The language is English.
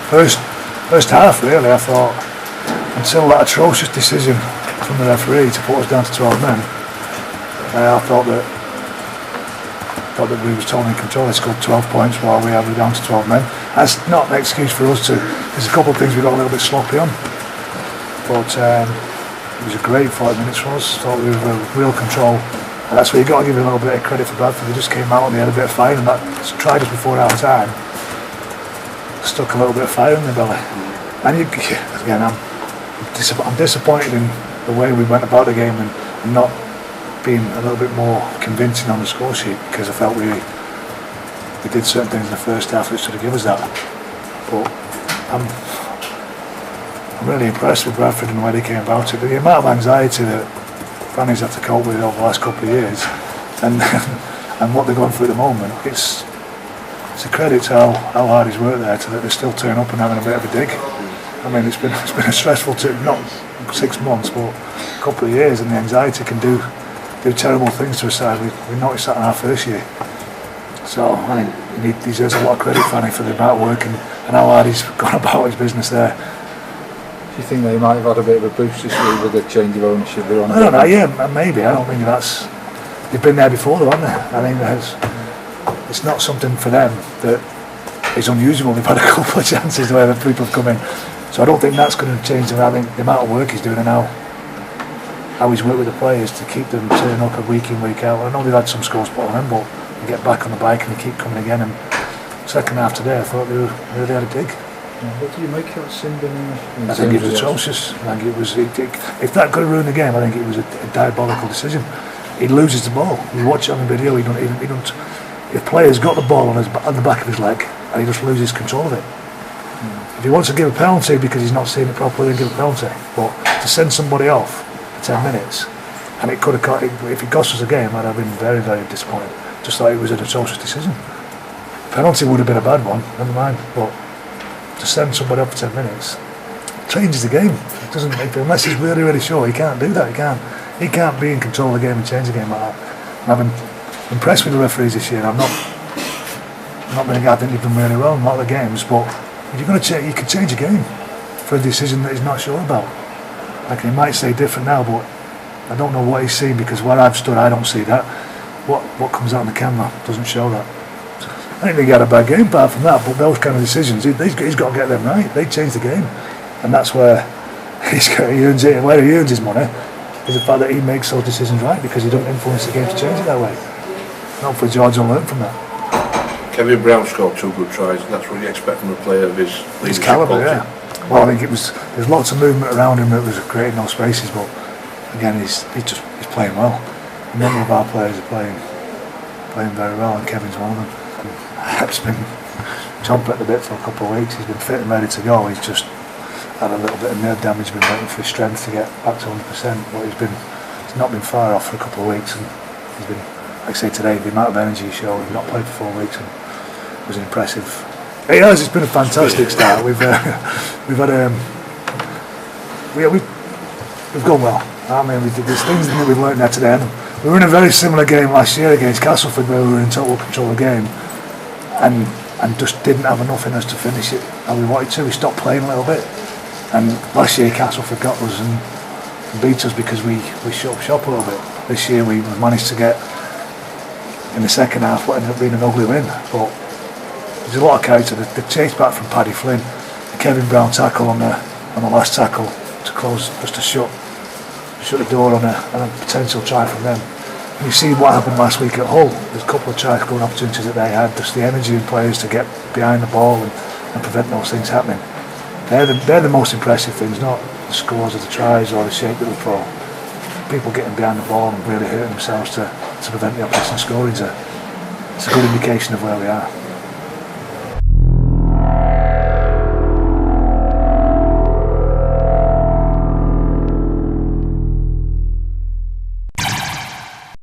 first half really, I thought, until that atrocious decision from the referee to put us down to 12 men, I thought that we was totally in control. They scored 12 points while we were down to 12 men. That's not an excuse for us to. There's a couple of things we got a little bit sloppy on, but it was a great 40 minutes for us. Thought we were in real control. And that's where you got to give a little bit of credit for Bradford. They just came out and they had a bit of fire, and that tried us before our time. Stuck a little bit of fire in their belly. And again, I'm disappointed in the way we went about the game and not being a little bit more convincing on the score sheet, because I felt we did certain things in the first half which should have given us that. But I'm really impressed with Bradford and the way they came about it. But the amount of anxiety that Fanny's had to cope with over the last couple of years, and and what they're going through at the moment, it's a credit to how hard he's worked there, to that they're still turning up and having a bit of a dig. I mean, it's been a stressful not 6 months, but a couple of years, and the anxiety can do terrible things to a side. We noticed that in our first year. So I think he deserves a lot of credit, Fanny, for the amount of work and how hard he's gone about his business there. Do you think they might have had a bit of a boost this week with the change of ownership? I don't know, yeah, maybe. I don't think they've been there before though, haven't they? I think it's not something for them that is unusual. They've had a couple of chances where people have come in. So I don't think that's going to change them. I think the amount of work he's doing and how he's worked with the players to keep them turning up week in, week out. I know they've had some scores put on them, but they get back on the bike and they keep coming again. And second half today, I thought they really had a dig. What do you make of Simbin? I think it was atrocious. I think it was. If that could have ruined the game, I think it was a diabolical decision. He loses the ball. You watch it on the video. He don't. If player's got the ball on the back of his leg, and he just loses control of it. If he wants to give a penalty because he's not seeing it properly, then give a penalty. But to send somebody off for 10 minutes, and it could have got. If it cost us a game, I'd have been very, very disappointed. Just thought it was an atrocious decision. Penalty would have been a bad one. Never mind, but to send somebody up for 10 minutes changes the game. It doesn't make, unless he's really, really sure, he can't do that. He can't be in control of the game and change the game like that. And I've been impressed with the referees this year. I think they've done really well in a lot of the games, but if you're going to change, you can change a game for a decision that he's not sure about. Like, he might say different now, but I don't know what he's seen, because where I've stood, I don't see that. What comes out on the camera doesn't show that. I think they had a bad game apart from that, but those kind of decisions, he's got to get them right. They change the game, and that's where he earns it. And where he earns his money is the fact that he makes those decisions right, because he don't influence the game to change it that way. And hopefully George will learn from that. Kevin Brown scored 2 good tries, and that's what you expect from a player of his calibre. Yeah. Well, I think there's lots of movement around him that was creating those spaces, but again, he's playing well. A number of our players are playing very well, and Kevin's one of them. He's been chomping at the bit for a couple of weeks. He's been fit and ready to go. He's just had a little bit of nerve damage, been waiting for his strength to get back to 100%, but he's not been far off for a couple of weeks, and he's been, like I say today, the amount of energy he showed. He's not played for 4 weeks, and it was impressive. It has. It's been a fantastic start. We've gone well. I mean, there's things that we've learned there today. We were in a very similar game last year against Castleford, where we were in total control of the game, and just didn't have enough in us to finish it how we wanted to. We stopped playing a little bit, and last year Castleford got us and beat us because we shut up shop a little bit. This year we managed to get in the second half what ended up being an ugly win, but there's a lot of character. The chase back from Paddy Flynn, the Kevin Brown tackle on the last tackle to close, just to shut the door on a potential try from them. And you see what happened last week at Hull. There's a couple of try scoring opportunities that they had, just the energy in players to get behind the ball and prevent those things happening. They're the most impressive things, not the scores of the tries or the shape that we throw. People getting behind the ball and really hurting themselves to prevent the opposition scoring. It's a good indication of where we are.